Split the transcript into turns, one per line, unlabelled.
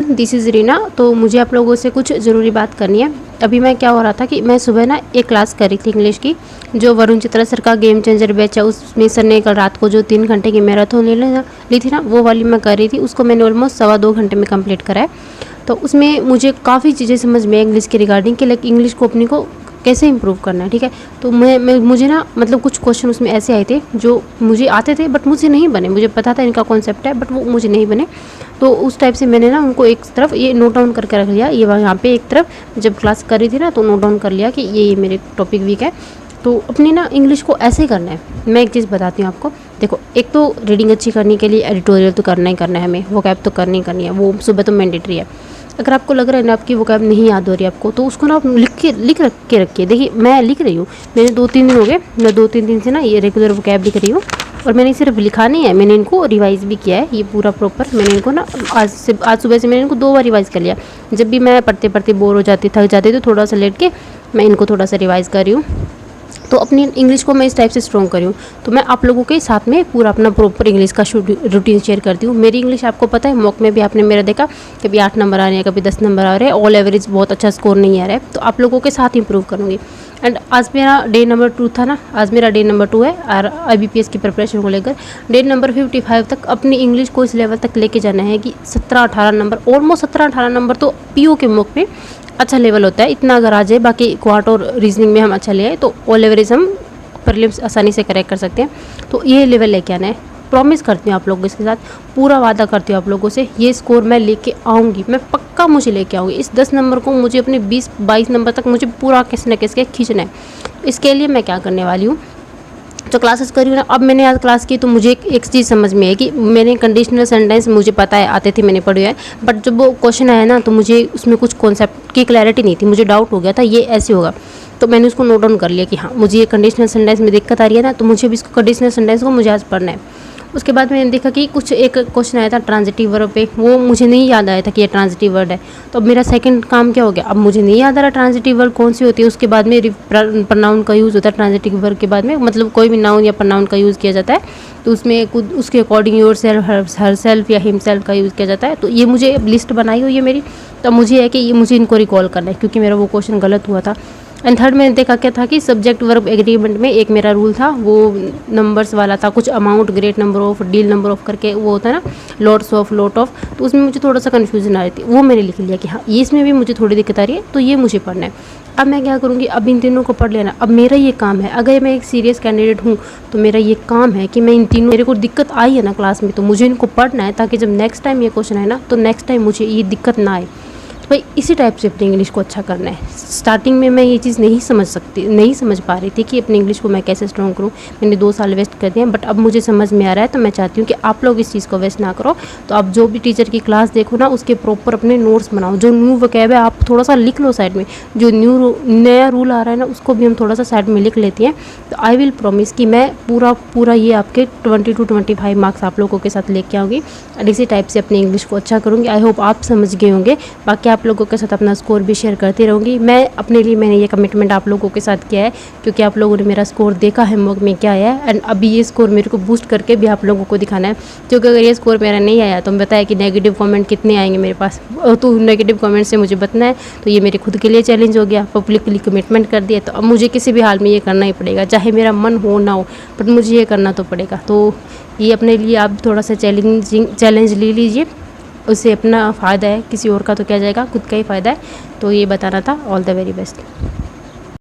This is Reena. तो मुझे आप लोगों से कुछ ज़रूरी बात करनी है। अभी मैं क्या हो रहा था कि मैं सुबह ना एक क्लास कर रही थी इंग्लिश की, जो वरुण चित्रा सर का गेम चेंजर बैच है, उसमें सर ने कल रात को जो 3 घंटे की मैराथन ली थी ना, वो वाली मैं कर रही थी। उसको मैंने ऑलमोस्ट 2.25 घंटे में कंप्लीट करा है। तो उसमें मुझे काफ़ी चीज़ें समझ में आई इंग्लिश के रिगार्डिंग कि लाइक इंग्लिश को अपनी को कैसे इंप्रूव करना है, ठीक है। तो मुझे ना मतलब कुछ क्वेश्चन उसमें ऐसे आए थे जो मुझे आते थे बट मुझे नहीं बने। मुझे पता था इनका कॉन्सेप्ट है बट वो मुझे नहीं बने। तो उस टाइप से मैंने ना उनको एक तरफ ये नोट डाउन करके रख लिया। ये यहाँ पे एक तरफ जब क्लास कर रही थी ना, तो नोट डाउन कर लिया कि ये मेरे टॉपिक वीक है। तो अपनी ना इंग्लिश को ऐसे करना है। मैं एक चीज़ बताती हूँ आपको। देखो, एक तो रीडिंग अच्छी करने के लिए एडिटोरियल तो करना ही करना है हमें, वोकैब तो करनी ही करनी है, वो सुबह तो मैंडेटरी है। अगर आपको लग रहा है ना आपकी वोकैब नहीं याद हो रही है आपको, तो उसको ना आप लिख के रखिए। देखिए, मैं लिख रही हूँ, मैंने 2-3 दिन हो गए, मैं 2-3 दिन से ना ये रेगुलर वोकैब लिख रही हूँ। और मैंने सिर्फ लिखा नहीं है, मैंने इनको रिवाइज़ भी किया है। ये पूरा प्रॉपर मैंने इनको ना आज सुबह से मैंने इनको 2 बार रिवाइज़ कर लिया। जब भी मैं पढ़ते पढ़ते बोर हो जाती, थक जाती, तो थोड़ा सा लेट के मैं इनको थोड़ा सा रिवाइज़ कर रही हूँ। तो अपनी इंग्लिश को मैं इस टाइप से स्ट्रॉन्ग करी हूँ। तो मैं आप लोगों के साथ में पूरा अपना प्रॉपर इंग्लिश का रूटीन शेयर करती हूँ। मेरी इंग्लिश आपको पता है, मॉक में भी आपने मेरा देखा, कभी 8 नंबर आ रहे हैं, कभी 10 नंबर आ रहे हैं, ऑल एवरेज बहुत अच्छा स्कोर नहीं आ रहा है। तो आप लोगों के साथ इंप्रूव करूँगी। एंड आज मेरा डे नंबर 2 था ना, आज मेरा डे नंबर 2 है और IBPS की प्रिपरेशन को लेकर डे नंबर 55 तक अपनी इंग्लिश को इस लेवल तक लेके जाना है कि 17-18 नंबर, ऑलमोस्ट 17-18 नंबर तो PO के मॉक में अच्छा लेवल होता है। इतना अगर आ जाए, बाकी क्वार्ट और रीजनिंग में हम अच्छा ले आए, तो ऑल एवरेज हम प्रीलिम्स आसानी से करेक्ट कर सकते हैं। तो ये लेवल लेके आना है। प्रॉमिस करती हूँ आप लोगों के साथ, पूरा वादा करती हूँ आप लोगों से, ये स्कोर मैं लेके आऊँगी, मैं पक्का मुझे लेके आऊँगी। इस 10 नंबर को मुझे अपने 20-22 नंबर तक मुझे पूरा किसी न किसी के खींचना है। इसके लिए मैं क्या करने वाली हूँ, जो क्लासेस करी हूँ ना, अब मैंने आज क्लास की तो मुझे एक चीज़ समझ में है कि मैंने कंडीशनल सेंटेंस मुझे पता है, आते थे, मैंने पढ़े हैं, बट जब वो क्वेश्चन आया ना, तो मुझे उसमें कुछ कॉन्सेप्ट की क्लैरिटी नहीं थी, मुझे डाउट हो गया था ये ऐसे होगा। तो मैंने उसको नोट डाउन कर लिया कि हाँ, मुझे ये कंडीशनल सेंटेंस में दिक्कत आ रही है ना, तो मुझे भी इसको कंडीशनल सेंटेंस को मुझे आज पढ़ना है। उसके बाद मैंने देखा कि कुछ एक क्वेश्चन आया था ट्रांजिटिव वर्ब पे, वो मुझे नहीं याद आया था कि ये ट्रांजिटिव वर्ड है। तो अब मेरा सेकंड काम क्या हो गया, अब मुझे नहीं याद आ रहा ट्रांजिटिव वर्ब कौन सी होती है। उसके बाद में प्रनाउन का यूज़ होता है ट्रांजिटिव वर्ब के बाद में, मतलब कोई भी नाउन या प्रनाउन का यूज़ किया जाता है, तो उसमें खुद उसके according your self, her self या हिम सेल्फ का यूज़ किया जाता है। तो ये मुझे लिस्ट बनाई हुई है मेरी, तो मुझे है कि ये मुझे इनको रिकॉल करना है, क्योंकि मेरा वो क्वेश्चन गलत हुआ था। एंड थर्ड मैंने देखा क्या था कि सब्जेक्ट वर्ब एग्रीमेंट में एक मेरा रूल था, वो नंबर्स वाला था, कुछ amount, great number of, deal number of करके वो होता है ना, लॉट्स ऑफ, लॉट ऑफ। तो उसमें मुझे थोड़ा सा कन्फ्यूजन आ रही थी, वो मैंने लिख लिया कि हाँ, ये इसमें भी मुझे थोड़ी दिक्कत आ रही है, तो ये मुझे पढ़ना है। अब मैं क्या करूँगी, अब इन तीनों को पढ़ लेना। अब मेरा ये काम है, अगर मैं एक सीरियस कैंडिडेट हूँ तो मेरा ये काम है कि मैं इन तीनों, मेरे को दिक्कत आई है ना क्लास में, तो मुझे इनको पढ़ना है, ताकि जब नेक्स्ट टाइम ये क्वेश्चन आए ना, तो नेक्स्ट टाइम मुझे ये दिक्कत ना आए। भाई इसी टाइप से अपनी इंग्लिश को अच्छा करना है। स्टार्टिंग में मैं ये चीज़ नहीं समझ पा रही थी कि अपनी इंग्लिश को मैं कैसे स्ट्रॉन्ग करूँ। मैंने 2 साल वेस्ट कर दिए, बट अब मुझे समझ में आ रहा है। तो मैं चाहती हूँ कि आप लोग इस चीज़ को वेस्ट ना करो। तो आप जो भी टीचर की क्लास देखो ना, उसके प्रॉपर अपने नोट्स बनाओ। जो न्यू वोकैब है आप थोड़ा सा लिख लो साइड में, जो नया रूल आ रहा है ना, उसको भी हम थोड़ा सा साइड में लिख लेते हैं। तो आई विल प्रॉमिस कि मैं पूरा ये आपके 20 to 25 मार्क्स आप लोगों के साथ लेके आऊँगी, और इसी टाइप से अपनी इंग्लिश को अच्छा करूँगी। आई होप आप समझ गए होंगे। बाकी आप लोगों के साथ अपना स्कोर भी शेयर करती रहूँगी। मैं अपने लिए मैंने ये कमिटमेंट आप लोगों के साथ किया है, क्योंकि आप लोगों ने मेरा स्कोर देखा है मॉक में क्या आया है, एंड अभी ये स्कोर मेरे को बूस्ट करके भी आप लोगों को दिखाना है। क्योंकि अगर ये स्कोर मेरा नहीं आया तो बताया कि नेगेटिव कमेंट कितने आएंगे मेरे पास, तो नेगेटिव कमेंट से मुझे बचना है। तो ये मेरे खुद के लिए चैलेंज हो गया, पब्लिकली कमिटमेंट कर दिया। तो अब मुझे किसी भी हाल में ये करना ही पड़ेगा, चाहे मेरा मन हो ना हो, बट मुझे ये करना तो पड़ेगा। तो ये अपने लिए आप थोड़ा सा चैलेंज ले लीजिए, उससे अपना फ़ायदा है, किसी और का तो क्या जाएगा, खुद का ही फ़ायदा है। तो ये बताना था। All the very best.